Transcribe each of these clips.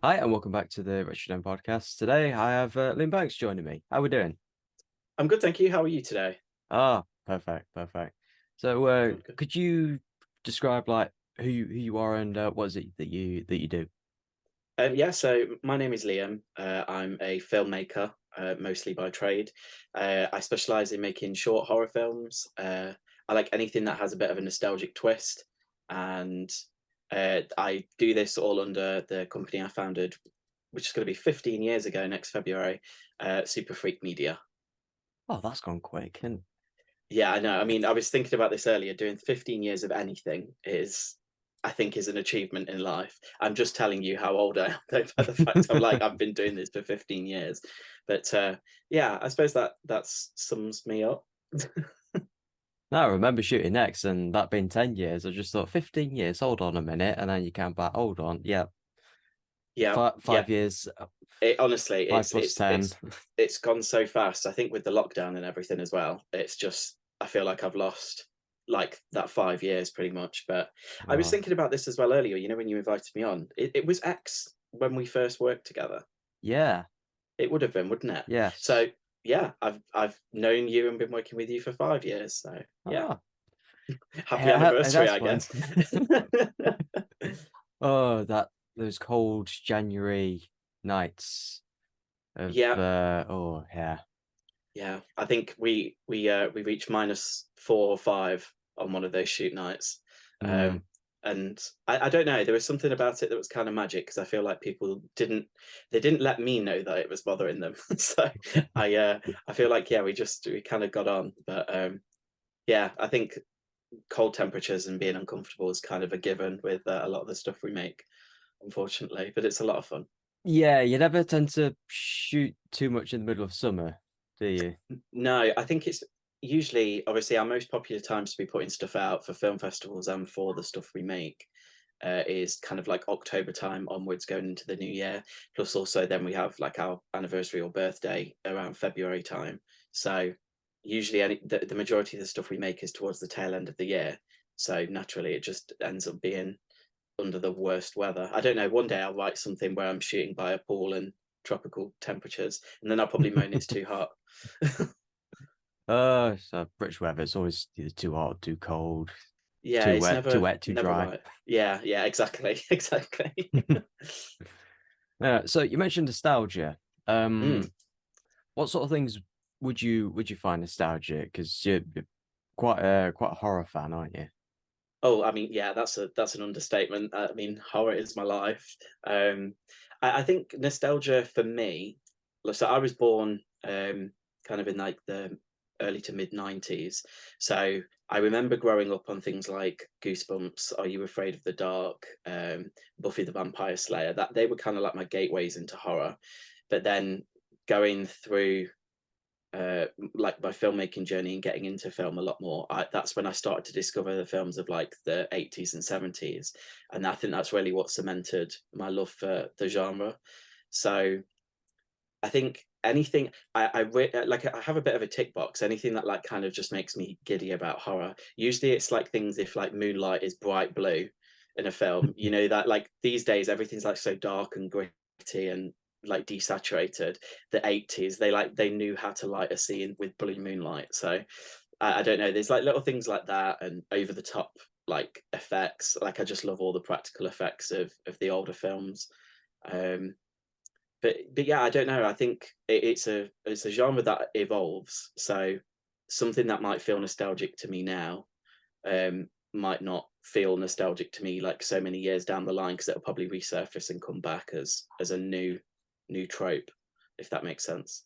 Hi, and welcome back to the Richard M podcast. Today, I have Lynn Banks joining me. How we doing? I'm good, thank you. How are you today? Ah, perfect, perfect. So, Good, good. could you describe like who you are and what is it that you do? Yeah, so my name is Liam. I'm a filmmaker, mostly by trade. I specialize in making short horror films. I like anything that has a bit of a nostalgic twist, and I do this all under the company I founded, which is going to be 15 years ago next February, Superfreak Media. Oh, that's gone quick. And Yeah, I know. I mean, I was thinking about this earlier. Doing 15 years of anything I think, is an achievement in life. I'm just telling you how old I am, though, by the fact I'm like, I've been doing this for 15 years. But yeah, I suppose that sums me up. no, I remember shooting next, and that being 10 years. I just thought 15 years. Hold on a minute, and then you count back. Hold on, yeah, Yeah, five yeah. 5 years, It honestly, five plus 10. it's gone so fast. I think with the lockdown and everything as well, it's just I feel like I've lost like that 5 years pretty much. But I was Oh, thinking about this as well earlier. You know, when you invited me on, it was X when we first worked together. yeah, It would have been, wouldn't it? yes. So yeah, I've known you and been working with you for 5 years. So yeah, Ah, happy anniversary, that's I fun. guess. Oh, that those cold January nights of Yeah, oh yeah. yeah. I think we reached -4 or -5 on one of those shoot nights. Mm. And I don't know, there was something about it that was kind of magic because I feel like people didn't let me know that it was bothering them. So I feel like yeah, we kind of got on. But yeah, I think cold temperatures and being uncomfortable is kind of a given with a lot of the stuff we make, unfortunately. But it's a lot of fun. Yeah, you never tend to shoot too much in the middle of summer, do you? No, I think it's usually obviously our most popular times to be putting stuff out for film festivals and for the stuff we make is kind of like October time onwards going into the new year. Plus, also then we have like our anniversary or birthday around February time. So usually the majority of the stuff we make is towards the tail end of the year. So naturally, it just ends up being under the worst weather. I don't know. One day I'll write something where I'm shooting by a pool and tropical temperatures, and then I'll probably moan it's too hot. So British weather, it's always either too hot, too cold, Yeah, too it's wet, too never wet, too never dry. right. Yeah, yeah, exactly, exactly. So you mentioned nostalgia. Mm. What sort of things would you find nostalgic? Because you're quite a horror fan, aren't you? Oh, I mean, yeah, that's an understatement. I mean, horror is my life. Um, I think nostalgia for me. So I was born kind of in like the early to mid '90s. So I remember growing up on things like Goosebumps, Are You Afraid of the Dark, Buffy the Vampire Slayer. That they were kind of like my gateways into horror. But then going through like my filmmaking journey and getting into film a lot more, that's when I started to discover the films of like the 80s and 70s. And I think that's really what cemented my love for the genre. So I think anything like I have a bit of a tick box. Anything that like kind of just makes me giddy about horror. Usually it's like things if like moonlight is bright blue in a film, you know, that like these days everything's like so dark and gritty and like desaturated. The 80s, they knew how to light a scene with blue moonlight. So I don't know, there's like little things like that and over the top like effects. Like I just love all the practical effects of the older films. Um but yeah, I don't know. I think it's a genre that evolves. So something that might feel nostalgic to me now might not feel nostalgic to me like so many years down the line because it'll probably resurface and come back as a new trope, if that makes sense.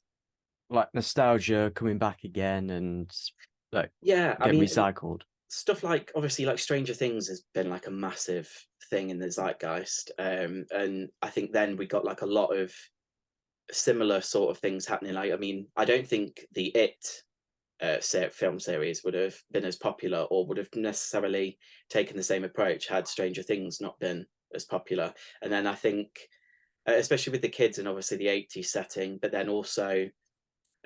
Like nostalgia coming back again and like Yeah, I get mean recycled. stuff like obviously like Stranger Things has been like a massive thing in the zeitgeist, and I think then we got like a lot of similar sort of things happening. Like, I mean, I don't think the film series would have been as popular or would have necessarily taken the same approach had Stranger Things not been as popular. And then I think, especially with the kids and obviously the 80s setting, but then also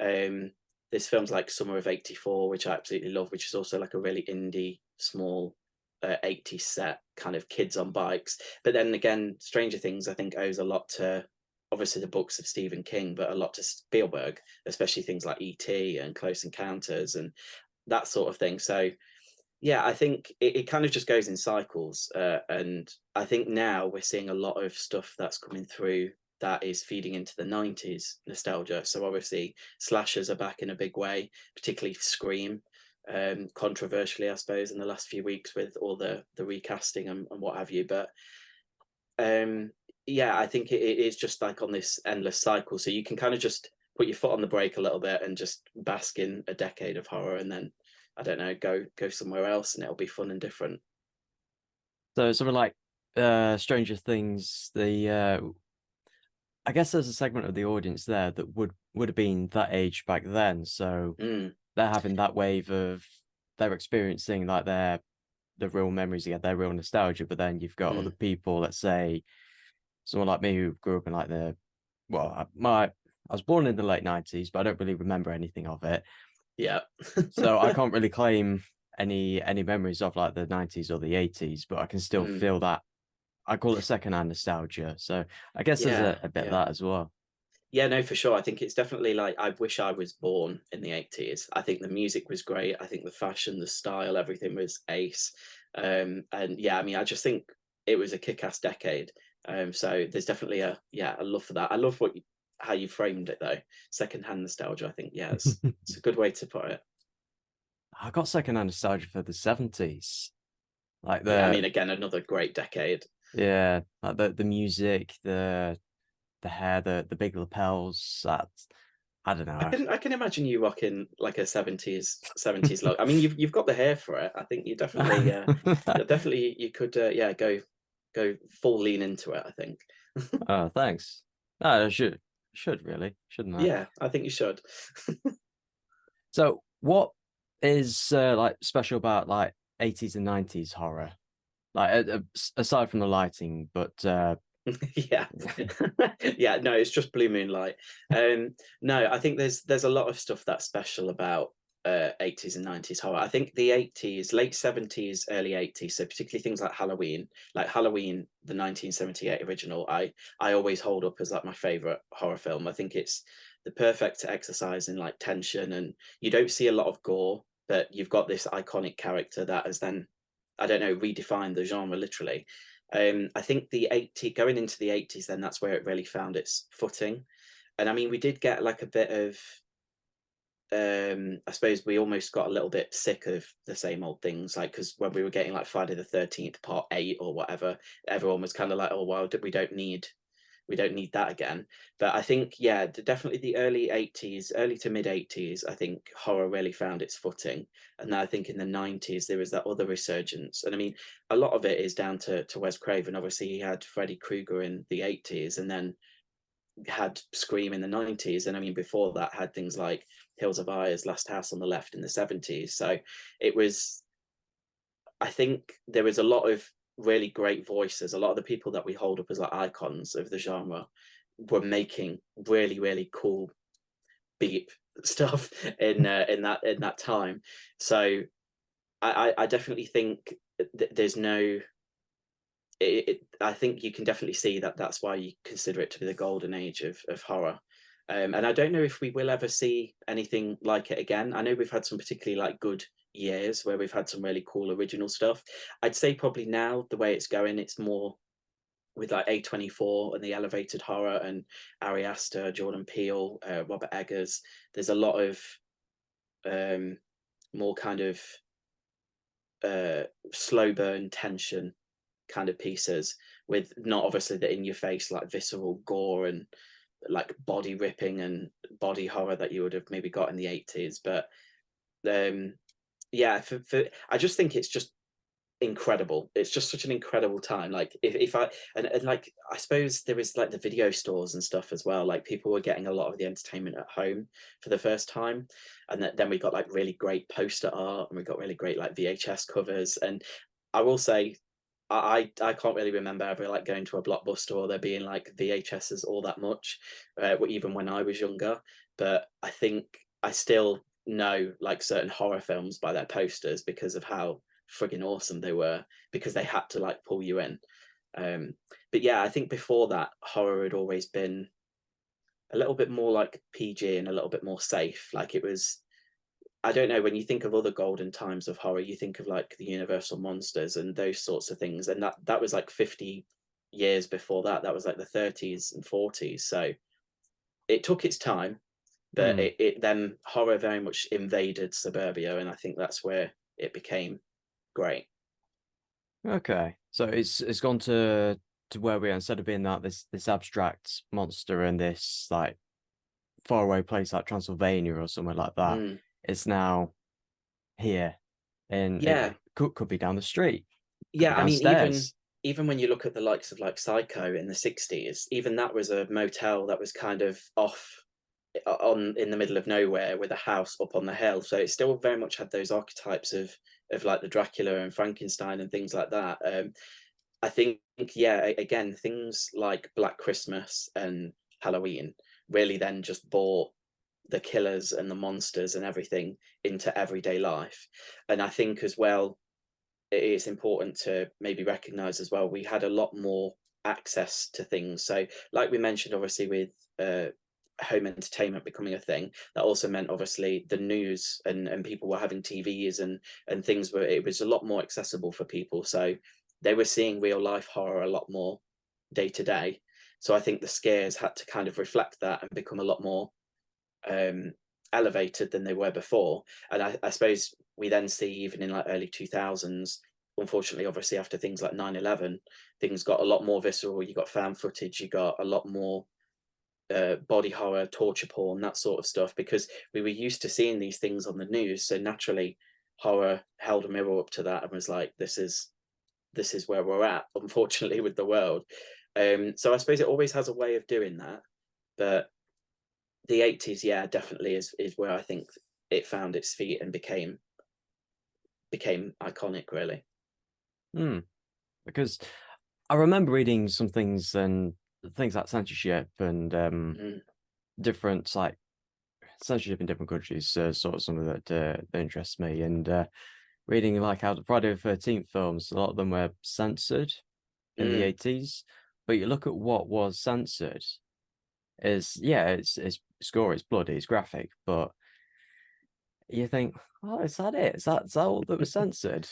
um, there's films like Summer of '84, which I absolutely love, which is also like a really indie, small 80s set, kind of kids on bikes. But then again, Stranger Things, I think, owes a lot to obviously the books of Stephen King, but a lot to Spielberg, especially things like E.T. and Close Encounters and that sort of thing. So yeah, I think it kind of just goes in cycles. And I think now we're seeing a lot of stuff that's coming through that is feeding into the 90s nostalgia. So obviously slashers are back in a big way, particularly Scream, controversially, I suppose, in the last few weeks with all the recasting and what have you. But yeah, I think it is just like on this endless cycle. So you can kind of just put your foot on the brake a little bit and just bask in a decade of horror, and then I don't know, go somewhere else, and it'll be fun and different. So something like Stranger Things, I guess there's a segment of the audience there that would have been that age back then. So Mm, they're having that wave of they're experiencing like the real memories again, their real nostalgia. But then you've got other mm, people, let's say someone like me who grew up in like I was born in the late 90s, but I don't really remember anything of it. yeah. So I can't really claim any memories of like the 90s or the 80s, but I can still Mm, feel that. I call it secondhand nostalgia. So I guess there's yeah, a bit of yeah. that as well. Yeah, no, for sure. I think it's definitely like I wish I was born in the 80s. I think the music was great. I think the fashion, the style, everything was ace. And yeah, I mean, I just think it was a kick-ass decade. So there's definitely a love for that. I love how you framed it though. Secondhand nostalgia. I think yeah, it's a good way to put it. I got secondhand nostalgia for the 70s. Like Yeah, I mean, again, another great decade. yeah, like the music, the hair, the big lapels, that I don't know. I can imagine you rocking like a 70s look. I mean, you've got the hair for it. I think you could yeah, go full lean into it, I think. Oh, thanks. No, I should really, shouldn't I? Yeah, I think you should. So, what is like special about like 80s and 90s horror? Like aside from the lighting, but Yeah. Yeah, no, it's just blue moonlight. No, I think there's a lot of stuff that's special about 80s and 90s horror. I think the 80s, late 70s, early 80s, so particularly things like Halloween, the 1978 original, I always hold up as like my favorite horror film. I think it's the perfect exercise in like tension, and you don't see a lot of gore, but you've got this iconic character that has then, I don't know, redefined the genre literally. I think the 80 going into the 80s, then that's where it really found its footing. And I mean, we did get like a bit of I suppose we almost got a little bit sick of the same old things, like because when we were getting like Friday the 13th part 8 or whatever, everyone was kind of like, oh well, we don't need that again. But I think yeah, definitely the early 80s, early to mid 80s, I think horror really found its footing. And then I think in the 90s there was that other resurgence. And I mean, a lot of it is down to Wes Craven. Obviously he had Freddy Krueger in the 80s, and then had Scream in the 90s, and I mean before that had things like Hills of Eyes, Last House on the Left in the 70s. So it was, I think there was a lot of really great voices. A lot of the people that we hold up as like icons of the genre were making really cool beep stuff in that time. So I definitely think there's no I think you can definitely see that that's why you consider it to be the golden age of horror. And I don't know if we will ever see anything like it again. I know we've had some particularly like good years where we've had some really cool original stuff. I'd say probably now the way it's going, it's more with like A24 and the elevated horror and Ari Aster, Jordan Peele, Robert Eggers. There's a lot of more kind of slow burn tension kind of pieces, with not obviously the in your face like visceral gore and like body ripping and body horror that you would have maybe got in the 80s. But yeah, I just think it's just incredible. It's just such an incredible time. Like if I and like I suppose there was like the video stores and stuff as well. Like people were getting a lot of the entertainment at home for the first time, and then we got like really great poster art, and we got really great like VHS covers. And I will say I can't really remember ever like going to a Blockbuster or there being like VHSs all that much, even when I was younger. But I think I still know like certain horror films by their posters because of how frigging awesome they were, because they had to like pull you in. But yeah, I think before that, horror had always been a little bit more like PG and a little bit more safe. Like it was, I don't know, when you think of other golden times of horror, you think of like the Universal monsters and those sorts of things, and that was like 50 years before that. That was like the 30s and 40s. So it took its time, but Hmm. it then horror very much invaded suburbia, and I think that's where it became great. Okay. So it's gone to where we are, instead of being that this abstract monster in this like faraway place like Transylvania or somewhere like that, Mm. it's now here, and Yeah, it could be down the street, could be yeah. I mean, downstairs. even when you look at the likes of like Psycho in the 60s, even that was a motel that was kind of off on in the middle of nowhere with a house up on the hill. So it still very much had those archetypes of like the Dracula and Frankenstein and things like that. I think, yeah, again, things like Black Christmas and Halloween really then just brought the killers and the monsters and everything into everyday life. And I think as well, it is important to maybe recognize as well, we had a lot more access to things. So, like we mentioned, obviously, with home entertainment becoming a thing, that also meant obviously the news and people were having TVs and things were, it was a lot more accessible for people. So they were seeing real life horror a lot more day to day. So I think the scares had to kind of reflect that and become a lot more um, elevated than they were before. And I suppose we then see, even in like early 2000s, unfortunately, obviously after things like 9/11, things got a lot more visceral. You got fan footage, you got a lot more body horror, torture porn, that sort of stuff, because we were used to seeing these things on the news. So naturally, horror held a mirror up to that and was like, this is where we're at, unfortunately, with the world. So I suppose it always has a way of doing that, but the 80s, yeah, definitely is where I think it found its feet and became iconic, really. Hmm. Because I remember reading some things and things like censorship and Mm, different like censorship in different countries, sort of something that interests me. And reading like how the Friday the 13th films, a lot of them were censored in the mm. 80s. But you look at what was censored, is yeah, it's gore, it's bloody, it's graphic, but you think, oh, is that it? Is that all that was censored?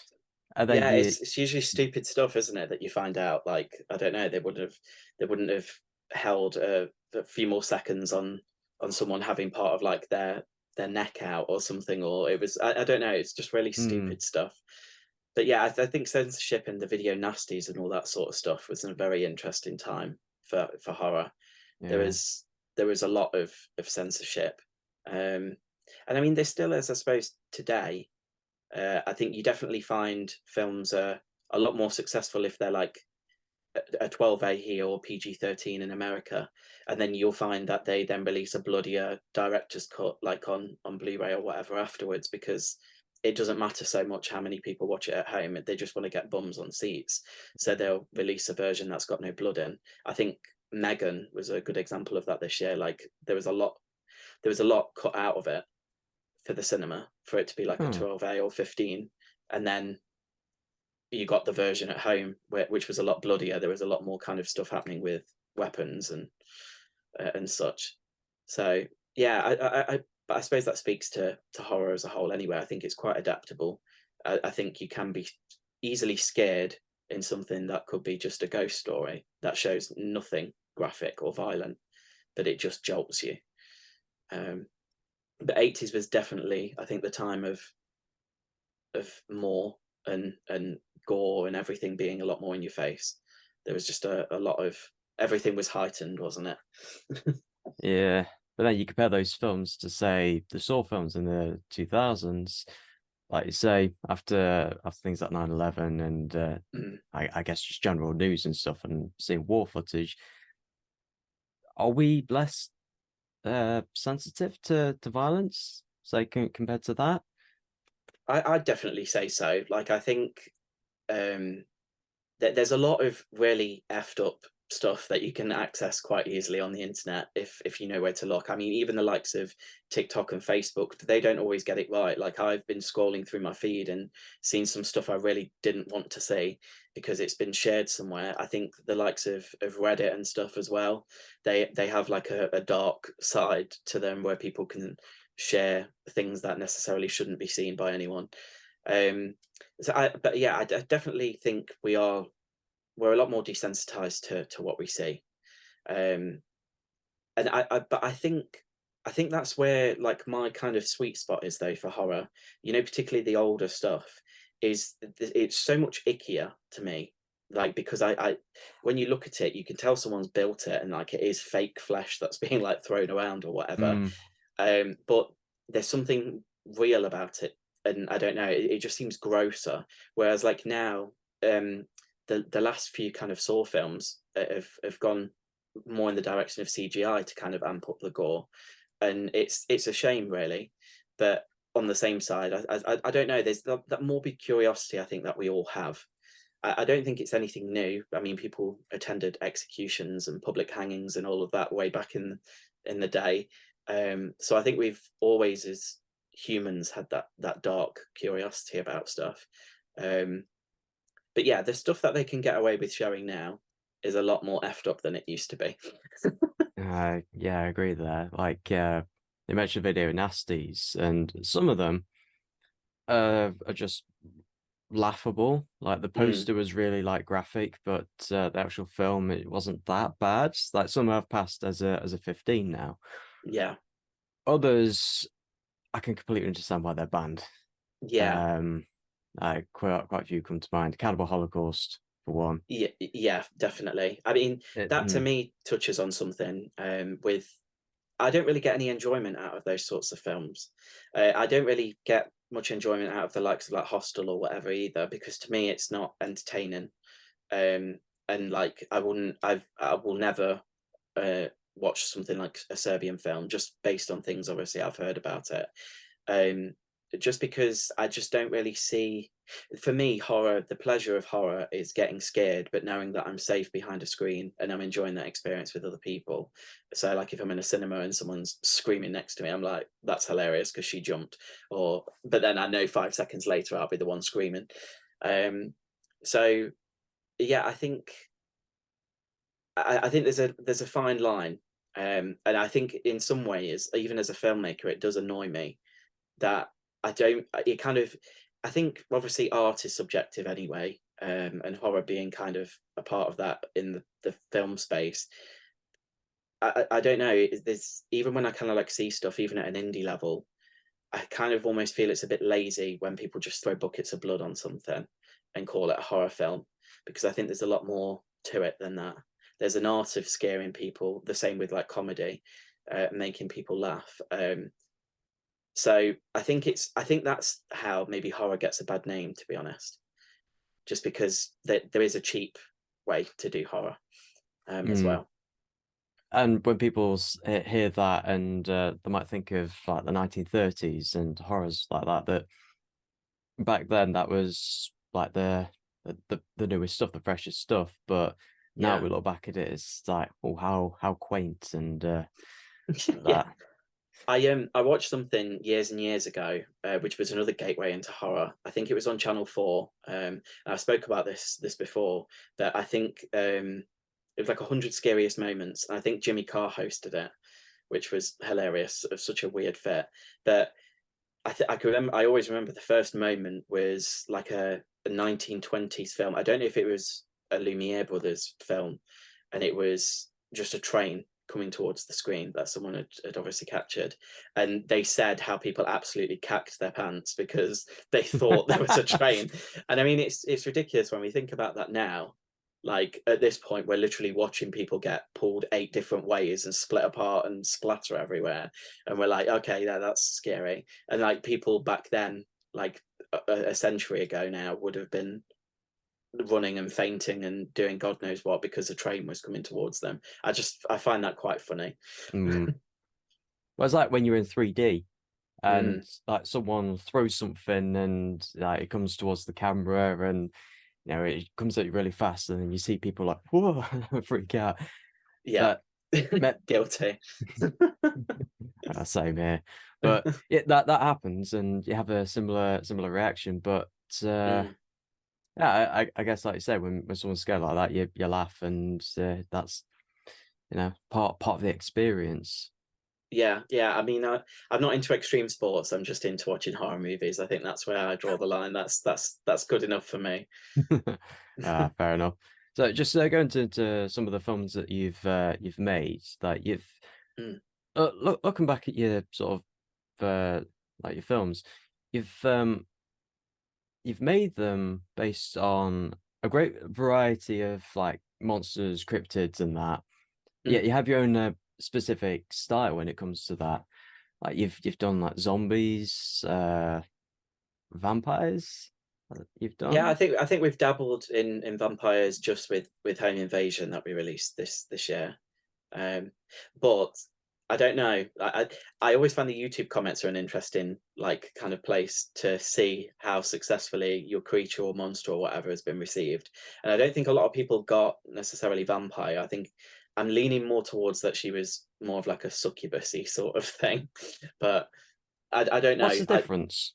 And then Yeah, you it's usually stupid stuff, isn't it, that you find out. Like, I don't know, they wouldn't have held a few more seconds on someone having part of like their neck out or something, or it was, I don't know, it's just really hmm, stupid stuff. But yeah, I think censorship and the video nasties and all that sort of stuff was a very interesting time for horror. There yeah. was there was a lot of censorship, um, and I mean there still is, I suppose, today. I think you definitely find films are a lot more successful if they're like a 12A here or PG-13 in America, and then you'll find that they then release a bloodier director's cut like on Blu-ray or whatever afterwards, because it doesn't matter so much how many people watch it at home. They just want to get bums on seats, so they'll release a version that's got no blood in. I think Megan was a good example of that this year. Like there was a lot cut out of it for the cinema for it to be like a Hmm. 12A or 15, and then you got the version at home which was a lot bloodier. There was a lot more kind of stuff happening with weapons and such. So yeah, but I suppose that speaks to horror as a whole anyway. I think it's quite adaptable. I think you can be easily scared in something that could be just a ghost story that shows nothing graphic or violent, but it just jolts you. um the 80s was definitely, I think, the time of more and gore and everything being a lot more in your face. There was just a lot of, everything was heightened, wasn't it? Yeah. But then you compare those films to say the Saw films in the 2000s, like you say, after things like 9/11 and Mm. I guess just general news and stuff and seeing war footage, are we less sensitive to violence, say, compared to that? I'd definitely say so. Like, I think um, there's a lot of really effed up stuff that you can access quite easily on the internet if you know where to look. I mean, even the likes of TikTok and Facebook, they don't always get it right. Like, I've been scrolling through my feed and seen some stuff I really didn't want to see because it's been shared somewhere. I think the likes of Reddit and stuff as well, they have like a dark side to them where people can share things that necessarily shouldn't be seen by anyone. But yeah, I definitely think we're a lot more desensitized to what we see. Um, and but I think that's where like my kind of sweet spot is though for horror. You know, particularly the older stuff is it's so much ickier to me. Like, because I when you look at it, you can tell someone's built it and like it is fake flesh that's being like thrown around or whatever. Mm. But there's something real about it, and I don't know, it just seems grosser. Whereas like now, the last few kind of Saw films have gone more in the direction of CGI to kind of amp up the gore, and it's a shame really. But on the same side, I don't know. There's that morbid curiosity I think that we all have. I don't think it's anything new. I mean, people attended executions and public hangings and all of that way back in the day. So I think we've always, as humans, had that dark curiosity about stuff. But yeah, the stuff that they can get away with showing now is a lot more effed up than it used to be. Yeah, I agree there. Like, they mentioned video nasties, and some of them are just laughable. Like the Mm, poster was really like graphic, but the actual film, it wasn't that bad. Like some have passed as a 15 now. yeah, Others, I can completely understand why they're banned. yeah, Um, like quite a few come to mind. Cannibal Holocaust for one. yeah, definitely. I mean, that to Mm, me touches on something. With I don't really get any enjoyment out of those sorts of films. I don't really get much enjoyment out of the likes of like Hostel or whatever either, because to me it's not entertaining. And like I will never uh, watch something like a Serbian film just based on things obviously I've heard about it. Um, just because I just don't really see, for me, horror, the pleasure of horror is getting scared, but knowing that I'm safe behind a screen and I'm enjoying that experience with other people. So, like, if I'm in a cinema and someone's screaming next to me, I'm like, that's hilarious because she jumped. But then I know 5 seconds later I'll be the one screaming. Um, so, yeah, I think there's a fine line. And I think in some ways, even as a filmmaker, it does annoy me that I don't. It kind of. I think obviously art is subjective anyway, and horror being kind of a part of that in the film space. I don't know. There's even when I kind of like see stuff, even at an indie level, I kind of almost feel it's a bit lazy when people just throw buckets of blood on something and call it a horror film, because I think there's a lot more to it than that. There's an art of scaring people, the same with like comedy, making people laugh. So I think that's how maybe horror gets a bad name, to be honest, just because there is a cheap way to do horror as mm. well. And when people hear that, and they might think of like the 1930s and horrors like that, that back then that was like the newest stuff, the freshest stuff. But now Yeah. we look back at it, it's like, oh, how quaint and Yeah. that. I watched something years and years ago, which was another gateway into horror. I think it was on Channel 4. I spoke about this before, but I think it was like 100 Scariest Moments. And I think Jimmy Carr hosted it, which was hilarious. Of such a weird fit. But I could remember. I always remember the first moment was like a 1920s film. I don't know if it was a Lumiere brothers film, and it was just a train coming towards the screen that someone had obviously captured, and they said how people absolutely cacked their pants because they thought there was a train. And I mean, it's ridiculous when we think about that now. Like, at this point we're literally watching people get pulled 8 different ways and split apart and splatter everywhere, and we're like, okay, yeah, that's scary. And like, people back then, like a century ago now, would have been running and fainting and doing God knows what because a train was coming towards them. I find that quite funny. Mm. Well, it's like when you're in 3D Mm, and like someone throws something and like it comes towards the camera and you know, it comes at you really fast, and then you see people like, whoa, freak out. Yeah. That met Guilty. same here. But yeah, that happens, and you have a similar reaction. But Mm. yeah, I guess like you say, when someone's scared like that, you laugh, and that's, you know, part of the experience. Yeah, yeah. I mean, I'm not into extreme sports. I'm just into watching horror movies. I think that's where I draw the line. That's good enough for me. Fair enough. So just going to some of the films that you've made, like you've Mm. looking back at your sort of like your films, you've you've made them based on a great variety of like monsters, cryptids, and that. Yeah, Mm. you have your own specific style when it comes to that. Like you've done like zombies, vampires. You've Yeah, done. I think we've dabbled in vampires just with Home Invasion that we released this year. Um, but I don't know. I always find the YouTube comments are an interesting like kind of place to see how successfully your creature or monster or whatever has been received. And I don't think a lot of people got necessarily vampire. I think I'm leaning more towards that she was more of like a succubusy sort of thing. But I don't What's know. the difference?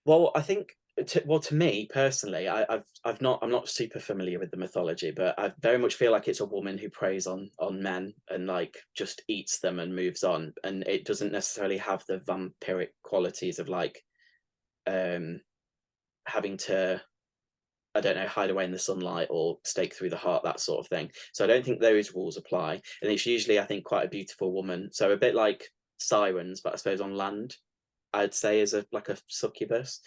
Well, I think to me personally, I'm not super familiar with the mythology, but I very much feel like it's a woman who preys on men and like just eats them and moves on, and it doesn't necessarily have the vampiric qualities of like um having to, I don't know, hide away in the sunlight or stake through the heart, that sort of thing. So I don't think those rules apply, and it's usually I think quite a beautiful woman, so a bit like sirens, but I suppose on land. I'd say is a like a succubus.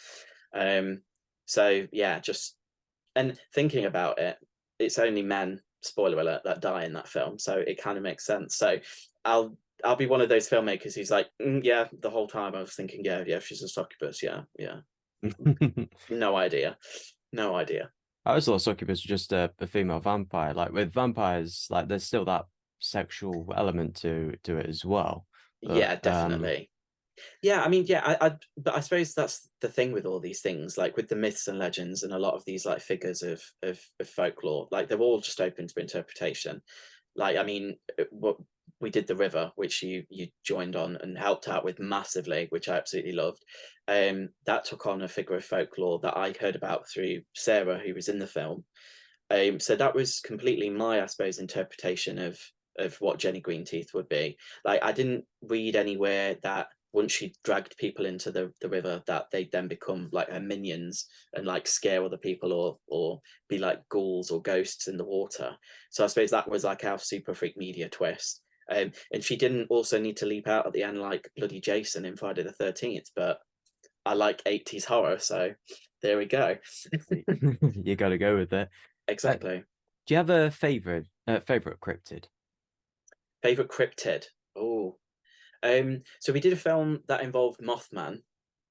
Um, so yeah, just and thinking about it, it's only men, spoiler alert, that die in that film. So it kind of makes sense. So I'll be one of those filmmakers who's like, yeah, the whole time I was thinking, yeah, she's a succubus. Yeah, yeah. No idea. No idea. I always thought succubus was just a female vampire. Like with vampires, like there's still that sexual element to it as well. But Yeah, definitely. Yeah, I mean, yeah, but I suppose that's the thing with all these things, like with the myths and legends and a lot of these like figures of folklore, like they're all just open to interpretation. Like, I mean, what we did the river, which you joined on and helped out with massively, which I absolutely loved. That took on a figure of folklore that I heard about through Sarah, who was in the film. So that was completely my, I suppose, interpretation of what Jenny Greenteeth would be. Like, I didn't read anywhere that once she dragged people into the river that they'd then become like her minions and like scare other people or be like ghouls or ghosts in the water. So I suppose that was like our Superfreak Media twist. And she didn't also need to leap out at the end like bloody Jason in Friday the 13th, but I like 80s horror, so there we go. you got to go with it. Exactly. Do you have a favorite cryptid? Favorite cryptid? Oh, so we did a film that involved Mothman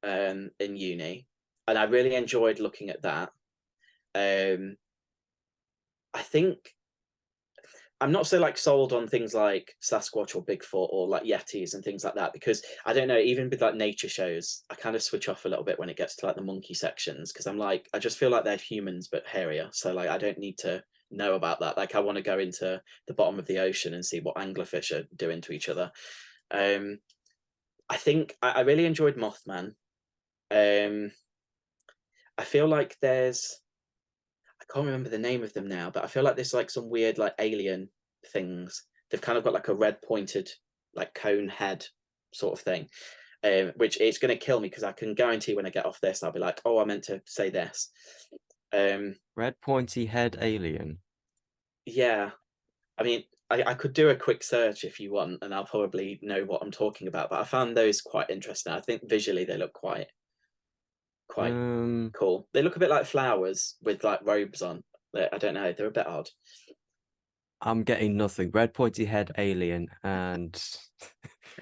in uni, and I really enjoyed looking at that. Um, I think I'm not so like sold on things like Sasquatch or Bigfoot or like Yetis and things like that, because I don't know, even with like nature shows, I kind of switch off a little bit when it gets to like the monkey sections, because I'm like, I just feel like they're humans but hairier. So like I don't need to know about that. Like I want to go into the bottom of the ocean and see what anglerfish are doing to each other. Um, I think I really enjoyed Mothman. Um, I feel like I can't remember the name of them now, but I feel like there's like some weird like alien things. They've kind of got like a red pointed like cone head sort of thing, which it's going to kill me because I can guarantee when I get off this, I'll be like, oh, I meant to say this. Red pointy head alien. Yeah, I mean, I could do a quick search if you want, and I'll probably know what I'm talking about. But I found those quite interesting. I think visually they look quite Um, cool. They look a bit like flowers with like robes on. I don't know. They're a bit odd. I'm getting nothing. Red pointy head alien, and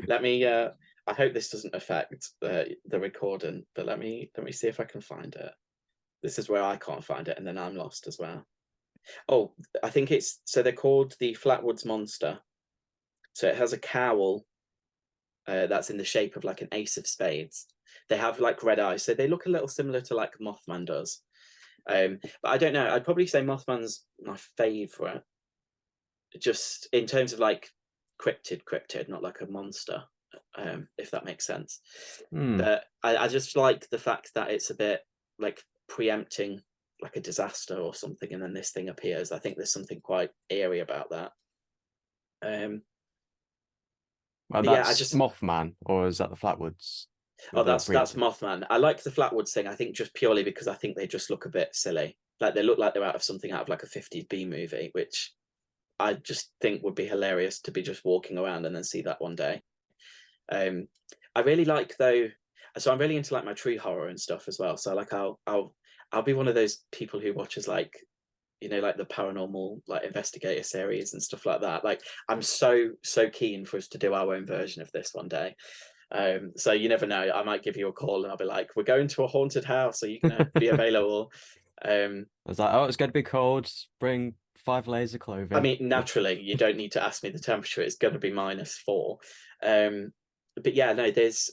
Let me. I hope this doesn't affect the recording, but let me see if I can find it. This is where I can't find it, and then I'm lost as well. Oh, I think it's so they're called the Flatwoods Monster. So it has a cowl that's in the shape of like an ace of spades. They have like red eyes, so they look a little similar to like Mothman does. But I don't know. I'd probably say Mothman's my favorite, just in terms of like cryptid, not like a monster, if that makes sense. But I just like the fact that it's a bit like preempting like a disaster or something, and then this thing appears. I think there's something quite eerie about that. Well, But yeah, I that's just Mothman, or is that the Flatwoods? that's Mothman. I like the Flatwoods thing. I think just purely because I think they just look a bit silly. Like they look like they're out of something out of like a 50s B movie, which I just think would be hilarious to be just walking around and then see that one day. I really like though. So I'm really into like my true horror and stuff as well. So like I'll be one of those people who watches like, you know, like the paranormal like investigator series and stuff like that. Like I'm so keen for us to do our own version of this one day. So you never know, I might give you a call and I'll be like, we're going to a haunted house, are you gonna be available? I was like, oh, it's going to be cold. Bring 5 layers of clothing. I mean, naturally, you don't need to ask me the temperature. It's going to be -4. But yeah, no, there's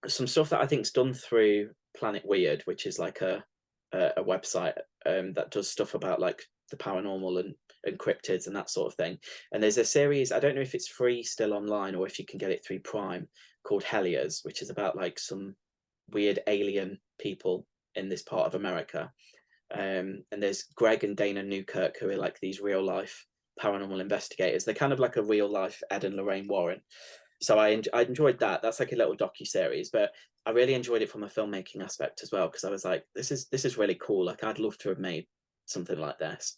some stuff that I think's done through Planet Weird, which is like a website that does stuff about like the paranormal and cryptids and that sort of thing. And there's a series, I don't know if it's free still online or if you can get it through Prime, called Helliers, which is about like some weird alien people in this part of America. And there's Greg and Dana Newkirk, who are like these real life paranormal investigators. They're kind of like a real life Ed and Lorraine Warren. So I enjoyed that. That's like a little docu-series, but I really enjoyed it from a filmmaking aspect as well, because I was like, this is really cool. Like I'd love to have made something like this.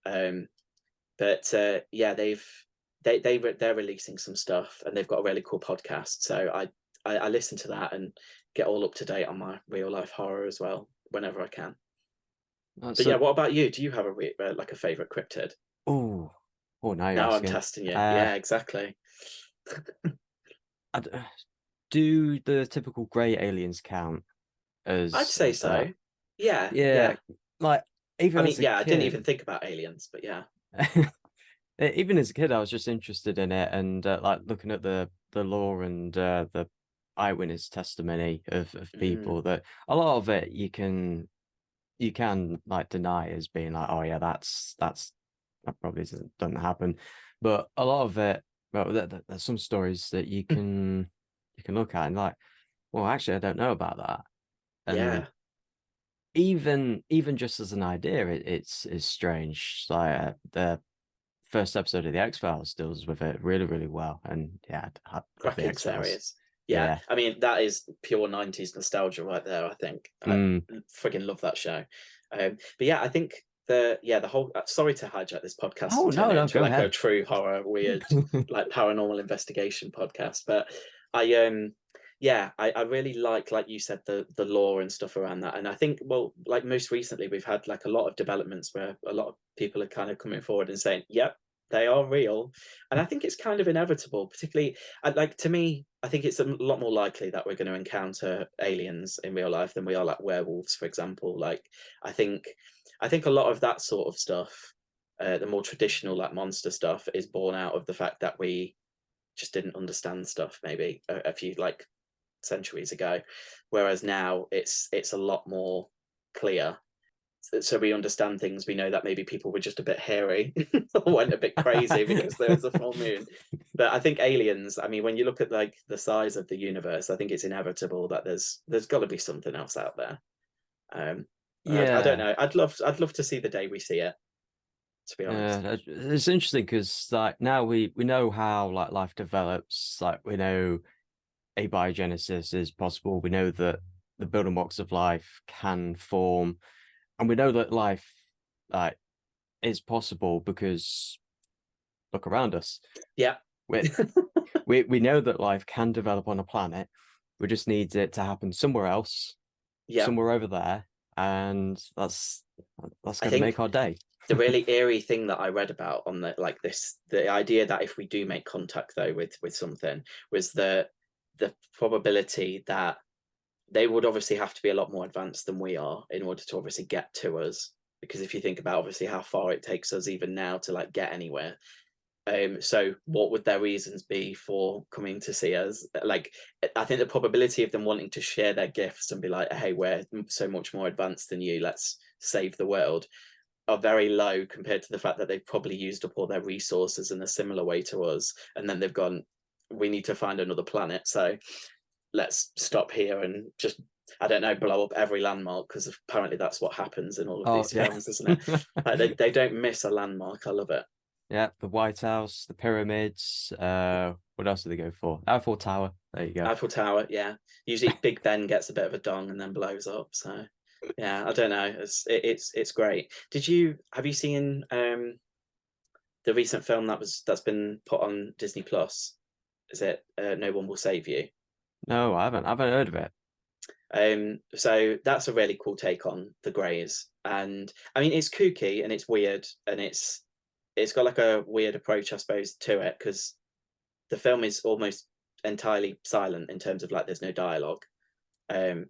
But yeah, they're releasing some stuff and they've got a really cool podcast. So I listen to that and get all up to date on my real life horror as well whenever I can. But yeah, what about you? Do you have a like a favorite cryptid? Oh, now you're Now I'm asking. testing you. Yeah, exactly. Do the typical grey aliens count as? I'd say so. Yeah. Like even I as mean, a yeah, I didn't kid, even think about aliens, but yeah. even as a kid, I was just interested in it and like looking at the lore and the eyewitness testimony of people. That a lot of it you can like deny as being like, oh yeah, that probably doesn't happen, but a lot of it, well, there's some stories that you can look at and like, well, actually, I don't know about that, and Yeah. even just as an idea, it's strange. Like the first episode of the X-Files deals with it really, really well, and yeah, I love the Cracking X-Files. series. Yeah. I mean, that is pure 90s nostalgia right there, I think. I friggin' love that show. But yeah, I think the whole sorry to hijack this podcast Oh and turn it no, into go like a ahead. true horror, weird, like paranormal investigation podcast. But I yeah, I really like you said, the lore and stuff around that. And I think, well, like most recently we've had like a lot of developments where a lot of people are kind of coming forward and saying, yep, they are real. And I think it's kind of inevitable, particularly like, to me, I think it's a lot more likely that we're going to encounter aliens in real life than we are like werewolves, for example. Like I think a lot of that sort of stuff, the more traditional like monster stuff, is born out of the fact that we just didn't understand stuff maybe a few like centuries ago, whereas now it's a lot more clear. So we understand things. We know that maybe people were just a bit hairy or went a bit crazy because there was a full moon. But I think aliens, I mean, when you look at like the size of the universe, I think it's inevitable that there's got to be something else out there. I don't know. I'd love to see the day we see it, to be honest. It's interesting because like now we know how like life develops. Like we know abiogenesis is possible. We know that the building blocks of life can form, and we know that life like is possible because look around us. Yeah. We know that life can develop on a planet. We just need it to happen somewhere else, somewhere over there, and that's going to make our day. The really eerie thing that I read about on the idea that if we do make contact though with something, was the probability that they would obviously have to be a lot more advanced than we are in order to obviously get to us. Because if you think about obviously how far it takes us even now to like get anywhere, So what would their reasons be for coming to see us? Like, I think the probability of them wanting to share their gifts and be like, hey, we're so much more advanced than you, let's save the world, are very low compared to the fact that they've probably used up all their resources in a similar way to us. And then they've gone, we need to find another planet. So let's stop here and just, I don't know, blow up every landmark, because apparently that's what happens in all of these films, isn't it? Like, they don't miss a landmark. I love it. Yeah, the White House, the pyramids. What else do they go for? Eiffel Tower. There you go. Eiffel Tower, yeah. Usually Big Ben gets a bit of a dong and then blows up. So yeah, I don't know. It's great. Have you seen the recent film that's been put on Disney Plus? Is it No One Will Save You? No, I haven't. I haven't heard of it. So that's a really cool take on the Greys, and I mean it's kooky and it's weird and it's got like a weird approach, I suppose, to it, because the film is almost entirely silent in terms of like there's no dialogue,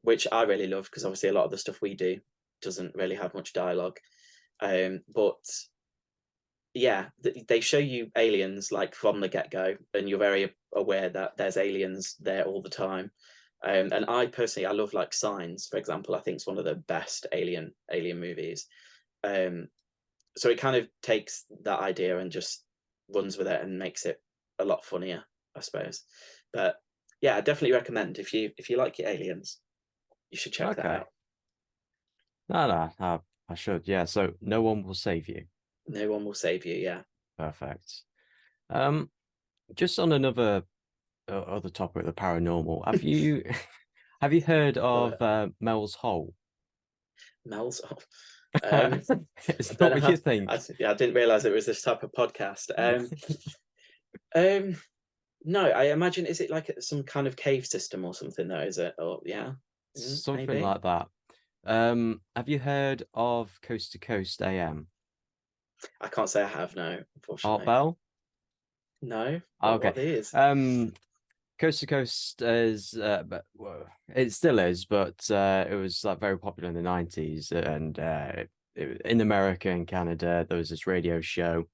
which I really love, because obviously a lot of the stuff we do doesn't really have much dialogue. But yeah, they show you aliens like from the get-go, and you're very aware that there's aliens there all the time. And I personally, I love like Signs, for example. I think it's one of the best alien movies. So it kind of takes that idea and just runs with it and makes it a lot funnier, I suppose. But yeah, I definitely recommend, if you like your aliens, you should check that out. No, I should. Yeah. So No One Will Save You. No One Will Save You. Yeah. Perfect. Just on another other topic, the paranormal. Have you heard of Mel's Hole? Mel's. It's not what you think. I didn't realize it was this type of podcast. No, I imagine, is it like some kind of cave system or something though? Is it? Or yeah, Something maybe? like that. Have you heard of Coast to Coast AM? I can't say I have, no, Art unfortunately. Bell? No. Okay. What is? Coast to Coast is, but well, it still is, but it was like very popular in the 90s, and in America and Canada, there was this radio show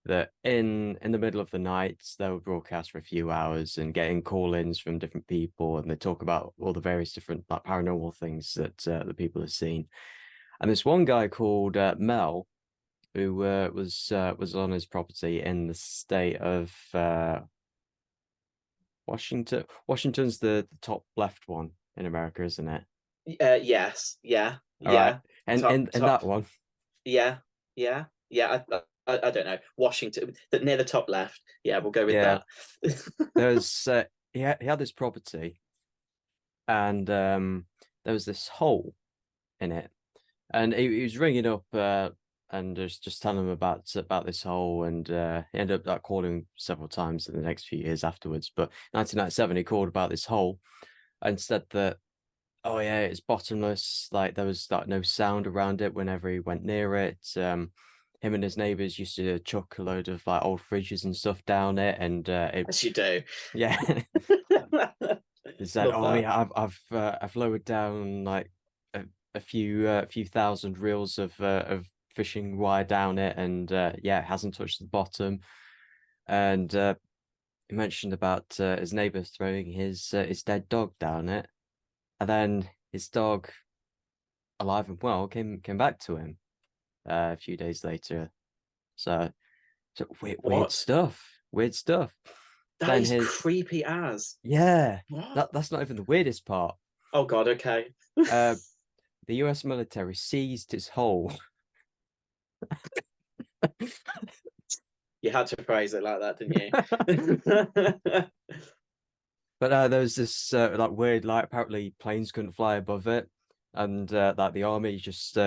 that in the middle of the night they would broadcast for a few hours and getting call-ins from different people, and they talk about all the various different like paranormal things that the people have seen. And this one guy called Mel, who was on his property in the state of Washington. Washington's the top left one in America, isn't it? Yes. Yeah. All Yeah. right. And Top, in that one. Yeah. Yeah. Yeah. I don't know. Washington, near the top left. Yeah, we'll go with Yeah. that. There's he had this property, and there was this hole in it, and he was ringing up and just telling him about this hole, and he ended up like calling several times in the next few years afterwards. But 1997, he called about this hole and said that, oh yeah, it's bottomless. Like there was like no sound around it whenever he went near it. Him and his neighbors used to chuck a load of like old fridges and stuff down it, and As you do. yeah. He said, "Oh yeah, I've lowered down like a few thousand reels of fishing wire down it, and yeah, it hasn't touched the bottom." And he mentioned about his neighbor throwing his dead dog down it, and then his dog, alive and well, came back to him a few days later. So weird stuff. Weird stuff. That Then is creepy as. Yeah. What? That's not even the weirdest part. Oh God. Okay. The US military seized his hole. You had to phrase it like that, didn't you? But there was this like weird, like apparently planes couldn't fly above it, and like the army just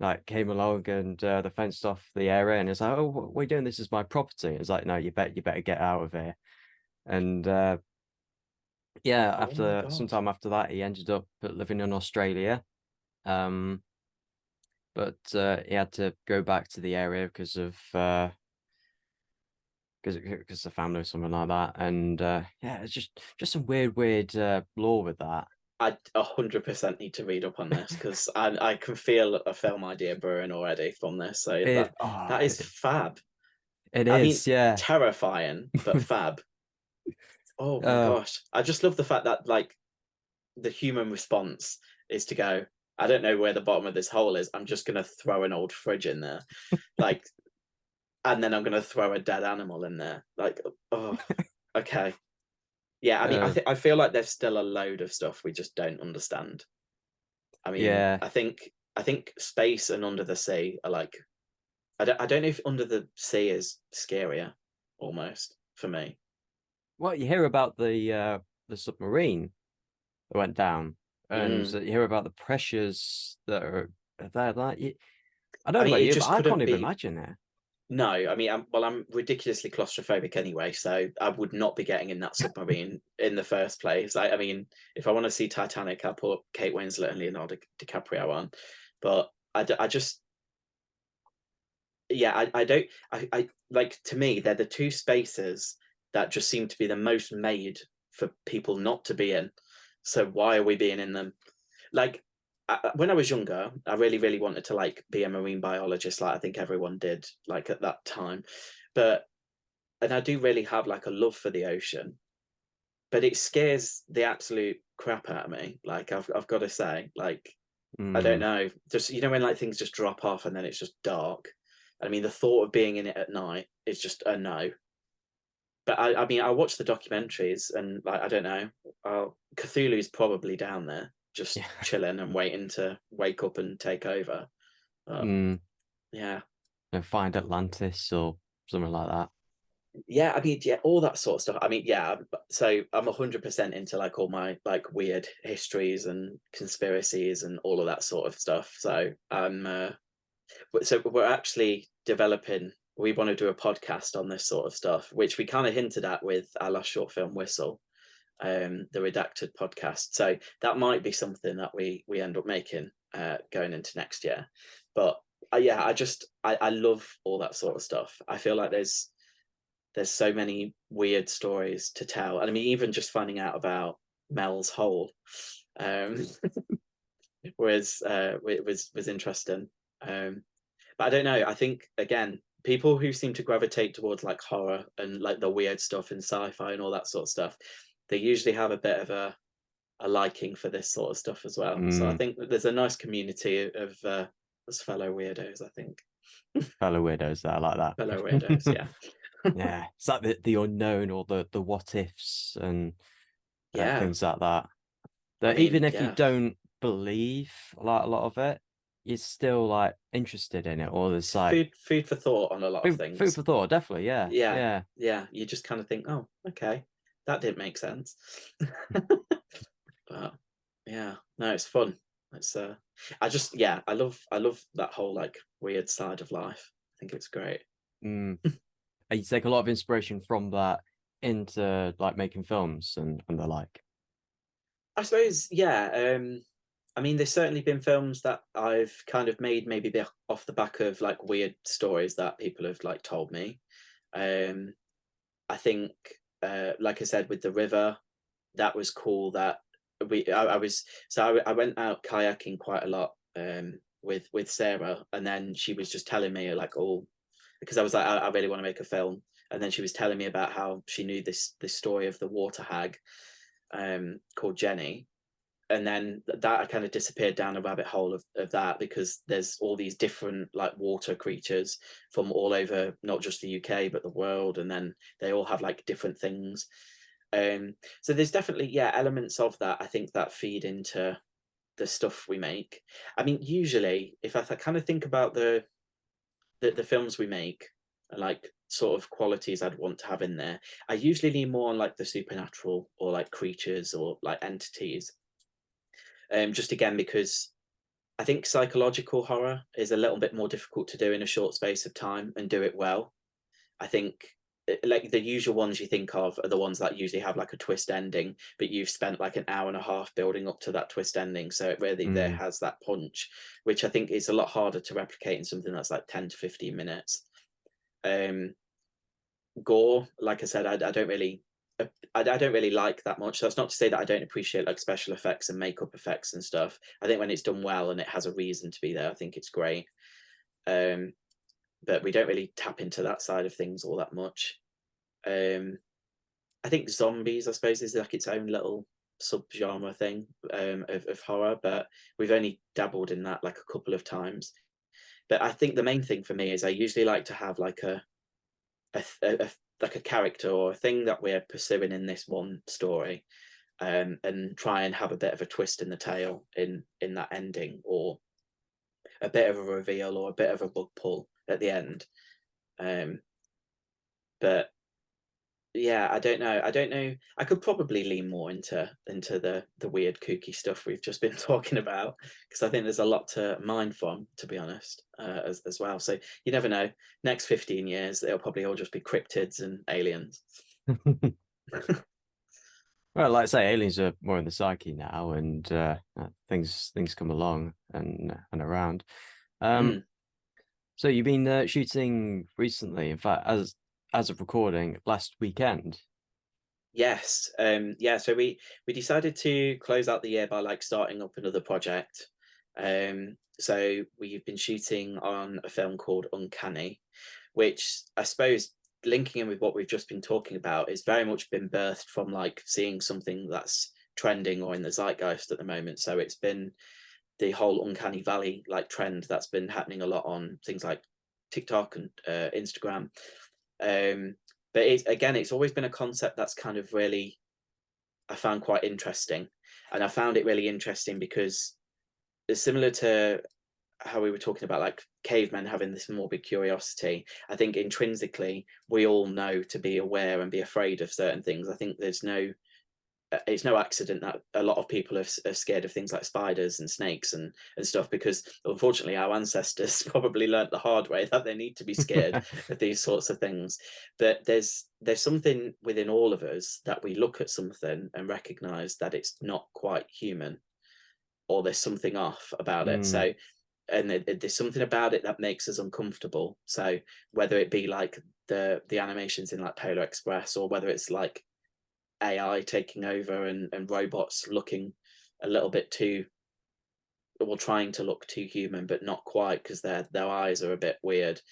like came along and they fenced off the area, and it's like, oh, what are you doing? This is my property. It's like, no, you better get out of here. And yeah, after sometime after that, he ended up living in Australia. But he had to go back to the area because of the family or something like that. And yeah, it's just some weird lore with that. I 100% need to read up on this, because I can feel a film idea brewing already from this. So that is fab. It I mean, is, yeah. terrifying, but fab. Oh my Oh, gosh. I just love the fact that like the human response is to go, I don't know where the bottom of this hole is. I'm just gonna throw an old fridge in there. Like, and then I'm gonna throw a dead animal in there. Like, oh, okay. Yeah, I mean, uh, I feel like there's still a load of stuff we just don't understand. I mean, yeah. I think space and under the sea are like, I don't know if under the sea is scarier, almost for me. Well, you hear about the submarine that went down, and Mm. you hear about the pressures that are there. I don't I know mean, about it you, but just I can't couldn't even be. imagine it. No, I mean, I'm ridiculously claustrophobic anyway, so I would not be getting in that submarine in the first place. I mean, if I want to see Titanic, I'll put Kate Winslet and Leonardo DiCaprio on, but I just, yeah, I don't, I like, to me, they're the two spaces that just seem to be the most made for people not to be in. So why are we being in them? Like, when I was younger, I really, really wanted to like be a marine biologist, like I think everyone did, like at that time. But and I do really have like a love for the ocean, but it scares the absolute crap out of me. Like I've got to say, like I don't Mm, know, just when like things just drop off and then it's just dark. I mean, the thought of being in it at night is just a no. But I mean, I watch the documentaries and like I don't know, Cthulhu's probably down there just yeah. chilling and waiting to wake up and take over. Mm, Yeah, find Atlantis or something like that. yeah. I mean, yeah, all that sort of stuff. I mean, yeah. So I'm 100% into like all my like weird histories and conspiracies and all of that sort of stuff. So so we're actually developing. We want to do a podcast on this sort of stuff, which we kind of hinted at with our last short film, Whistle, the redacted podcast. So that might be something that we end up making going into next year. But yeah, I love all that sort of stuff. I feel like there's so many weird stories to tell, and I mean, even just finding out about Mel's hole um, was interesting. But I don't know. I think again, people who seem to gravitate towards like horror and like the weird stuff in sci-fi and all that sort of stuff, they usually have a bit of a liking for this sort of stuff as well. So I Mm, think that there's a nice community of us fellow weirdos. I think fellow widows that are like fellow weirdos. that. Yeah, Yeah, it's like the unknown or the what ifs and yeah. things like that. I That mean, even if you yeah. don't believe like a lot of it, you're still like interested in it, or there's like Food for thought on a lot of food things. for thought. Definitely, yeah, Yeah, yeah. yeah. You just kind of think, oh, okay, that didn't make sense. But yeah, no, it's fun. It's I just, yeah, I love that whole like weird side of life. I think it's great. Mm. And you take a lot of inspiration from that into like making films and the like. I suppose, yeah. I mean, there's certainly been films that I've kind of made maybe off the back of like weird stories that people have like told me. Um, I think, like I said, with the river, that was cool. That I was, so I went out kayaking quite a lot with Sarah, and then she was just telling me like, oh, because I was like, I really want to make a film, and then she was telling me about how she knew this story of the water hag called Jenny, and then that I kind of disappeared down a rabbit hole of that, because there's all these different like water creatures from all over, not just the UK but the world, and then they all have like different things. So there's definitely, yeah, elements of that I think that feed into the stuff we make. I mean, usually if I kind of think about the films we make and like sort of qualities I'd want to have in there, I usually lean more on like the supernatural or like creatures or like entities. Just again because I think psychological horror is a little bit more difficult to do in a short space of time and do it well. I think like the usual ones you think of are the ones that usually have like a twist ending, but you've spent like an hour and a half building up to that twist ending. So it really there Mm. has that punch, which I think is a lot harder to replicate in something that's like 10 to 15 minutes. Um, Gore, like I said, I don't really I don't really like that much. That's not to say that I don't appreciate like special effects and makeup effects and stuff. I think when it's done well and it has a reason to be there, I think it's great. Um, but we don't really tap into that side of things all that much. I think zombies, I suppose, is like its own little subgenre thing of horror, but we've only dabbled in that like a couple of times. But I think the main thing for me is I usually like to have like like a character or a thing that we're pursuing in this one story, and try and have a bit of a twist in the tail in that ending, or a bit of a reveal or a bit of a bug pull at the end. But yeah, I don't know. I could probably lean more into the weird kooky stuff we've just been talking about, because I think there's a lot to mine from, to be honest, as well. So you never know. Next 15 years, they'll probably all just be cryptids and aliens. Well, like I say, aliens are more in the psyche now, and things come along and around. Mm. So you've been shooting recently. In fact, as of recording, last weekend. Yes. Yeah. So we decided to close out the year by like starting up another project. So we've been shooting on a film called Uncanny, which I suppose, linking in with what we've just been talking about, is very much been birthed from like seeing something that's trending or in the zeitgeist at the moment. So it's been the whole Uncanny Valley like trend that's been happening a lot on things like TikTok and Instagram. But it's always been a concept that's kind of really, I found quite interesting. And I found it really interesting because it's similar to how we were talking about like cavemen having this morbid curiosity. I think intrinsically we all know to be aware and be afraid of certain things. I think it's no accident that a lot of people are scared of things like spiders and snakes and stuff, because unfortunately our ancestors probably learnt the hard way that they need to be scared of these sorts of things. But there's something within all of us that we look at something and recognize that it's not quite human, or there's something off about it. So, and there's something about it that makes us uncomfortable. So whether it be like the animations in like Polar Express, or whether it's like AI taking over and robots looking a little bit too, well, trying to look too human, but not quite, because their eyes are a bit weird.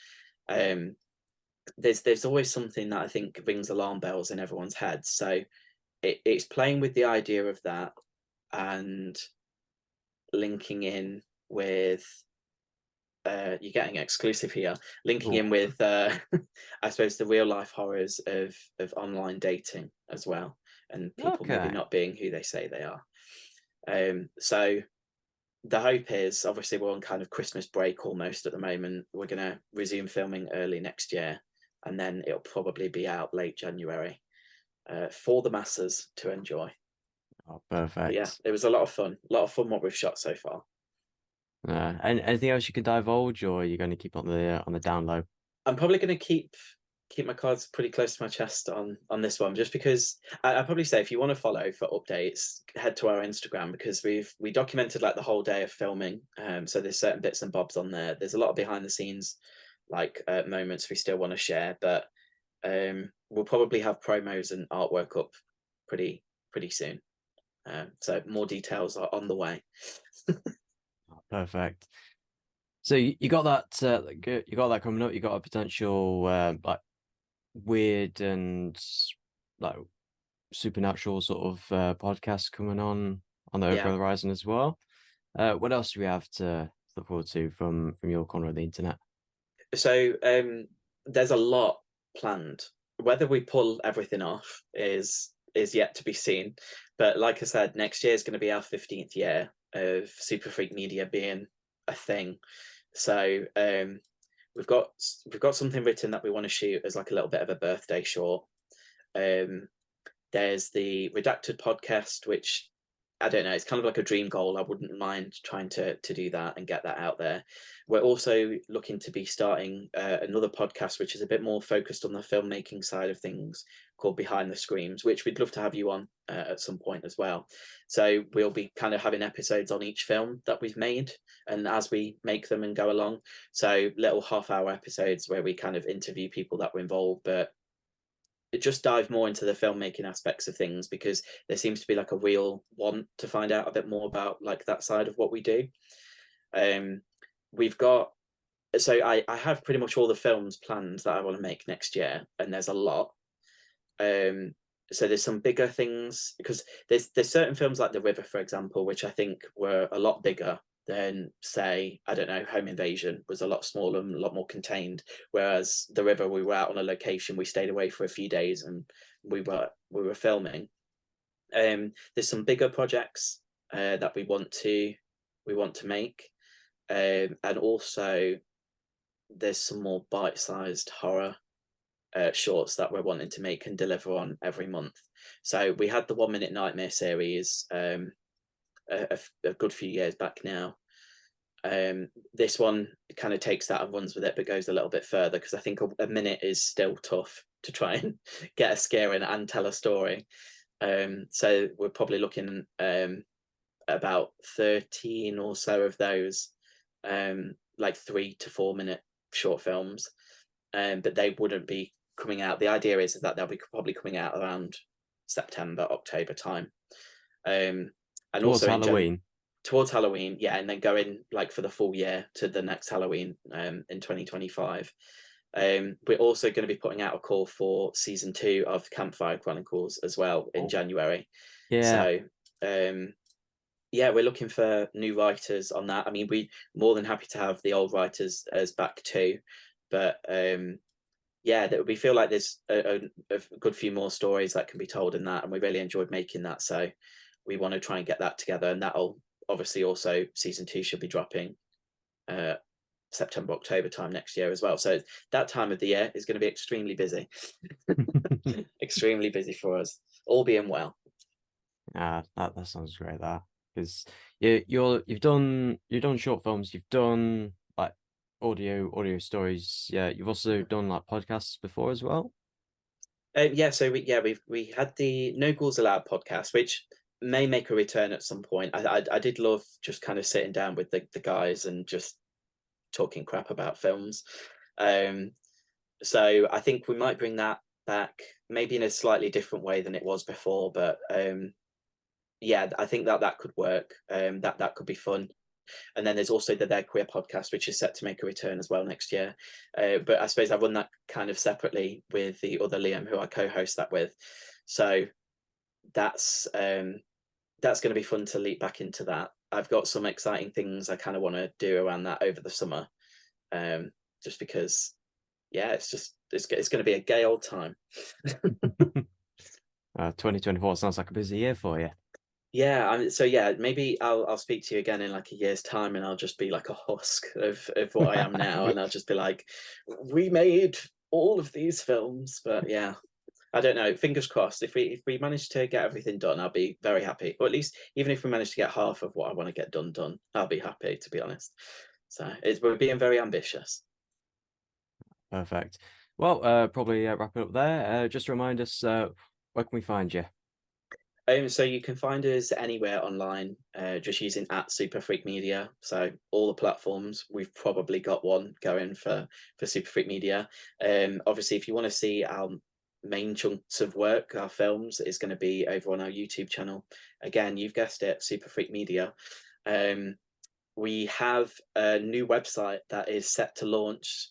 There's always something that I think rings alarm bells in everyone's head. So it's playing with the idea of that, and linking in with you're getting exclusive here, linking in with I suppose the real life horrors of online dating as well, and people maybe not being who they say they are. So the hope is, obviously we're on kind of Christmas break almost at the moment. We're going to resume filming early next year, and then it'll probably be out late January for the masses to enjoy. Oh, perfect. But yeah, it was a lot of fun what we've shot so far. And anything else you can divulge, or are you going to keep on the down low? I'm probably going to keep my cards pretty close to my chest on this one, just because I'd probably say if you want to follow for updates, head to our Instagram, because we documented like the whole day of filming. So there's certain bits and bobs on there. There's a lot of behind the scenes like moments we still want to share, but we'll probably have promos and artwork up pretty soon. So more details are on the way. Perfect. So you got that you got that coming up. You got a potential like weird and like supernatural sort of podcast coming on the over the horizon as well. What else do we have to look forward to from your corner of the internet? So there's a lot planned. Whether we pull everything off is yet to be seen. But like I said, next year is going to be our 15th year of Superfreak Media being a thing. So we've got something written that we want to shoot as like a little bit of a birthday short. There's the Redacted podcast, which I don't know, it's kind of like a dream goal. I wouldn't mind trying to do that and get that out there. We're also looking to be starting another podcast, which is a bit more focused on the filmmaking side of things, called Behind the Screams, which we'd love to have you on at some point as well. So we'll be kind of having episodes on each film that we've made, and as we make them and go along. So little half-hour episodes where we kind of interview people that were involved, but just dive more into the filmmaking aspects of things, because there seems to be like a real want to find out a bit more about like that side of what we do. We've got so I have pretty much all the films planned that I want to make next year, and there's a lot. So there's some bigger things, because there's certain films like The River, for example, which I think were a lot bigger than, say, I don't know, Home Invasion was a lot smaller and a lot more contained. Whereas The River, we were out on a location, we stayed away for a few days, and we were filming. There's some bigger projects that we want to make, and also there's some more bite-sized horror shorts that we're wanting to make and deliver on every month. So we had the 1 Minute Nightmare series a good few years back now. This one kind of takes that and runs with it, but goes a little bit further, because I think a minute is still tough to try and get a scare in and tell a story. So we're probably looking about 13 or so of those, like 3 to 4 minute short films, but they wouldn't be coming out. The idea is that they'll be probably coming out around September, October time, and Towards also Halloween. Towards Halloween, yeah, and then going like for the full year to the next Halloween in 2025. We're also going to be putting out a call for season 2 of Campfire Chronicles as well in January. Yeah. So yeah, we're looking for new writers on that. I mean, we're more than happy to have the old writers as back too, but yeah, that we feel like there's a good few more stories that can be told in that, and we really enjoyed making that. So we want to try and get that together, and that'll obviously also, season 2 should be dropping September, October time next year as well. So that time of the year is going to be extremely busy. Extremely busy for us, all being well. That sounds great. That, because you've done short films, you've done like audio stories. Yeah, you've also done like podcasts before as well. Yeah, so we had the No Ghouls Allowed podcast, which may make a return at some point. I did love just kind of sitting down with the guys and just talking crap about films. So I think we might bring that back, maybe in a slightly different way than it was before. But yeah, I think that could work. That could be fun. And then there's also the Their Queer podcast, which is set to make a return as well next year. But I suppose I run that kind of separately with the other Liam, who I co-host that with. So that's going to be fun to leap back into that. I've got some exciting things I kind of want to do around that over the summer, just because, yeah, it's going to be a gay old time. 2024 sounds like a busy year for you. Yeah, so yeah, maybe I'll speak to you again in like a year's time, and I'll just be like a husk of what I am now, and I'll just be like, we made all of these films. But yeah, I don't know. Fingers crossed. If we manage to get everything done, I'll be very happy. Or at least, even if we manage to get half of what I want to get done, I'll be happy, to be honest. So we're being very ambitious. Perfect. Well, probably wrap it up there. Just remind us, where can we find you? So you can find us anywhere online, just using @Superfreak Media. So all the platforms, we've probably got one going for Superfreak Media. Obviously, if you want to see our main chunks of work, our films, is going to be over on our YouTube channel. Again, you've guessed it, Superfreak Media. We have a new website that is set to launch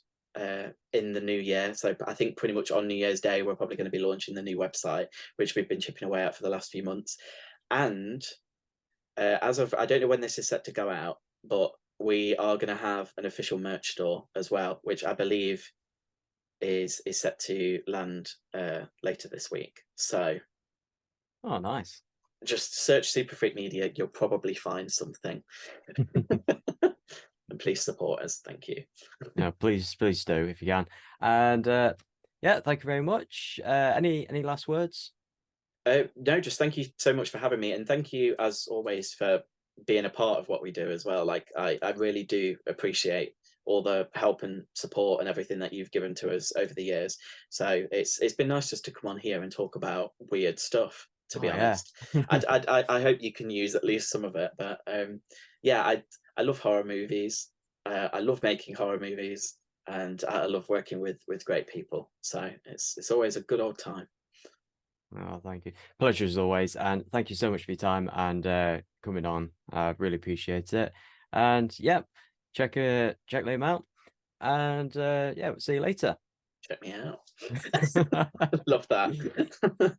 in the new year. So I think pretty much on New Year's Day, we're probably going to be launching the new website, which we've been chipping away at for the last few months. And as of, I don't know when this is set to go out, but we are going to have an official merch store as well, which I believe is set to land later this week. So, oh, nice. Just search Superfreak Media, you'll probably find something. And please support us. Thank you. No, please do if you can. And yeah, thank you very much. Any last words? No, just thank you so much for having me, and thank you as always for being a part of what we do as well. Like I really do appreciate all the help and support and everything that you've given to us over the years. So it's been nice just to come on here and talk about weird stuff, to be honest. I hope you can use at least some of it. But yeah, I love horror movies. I love making horror movies, and I love working with great people. So it's always a good old time. Oh, thank you. Pleasure as always, and thank you so much for your time and coming on. I really appreciate it. And yeah, check them out. And yeah, we'll see you later. Check me out. Love that.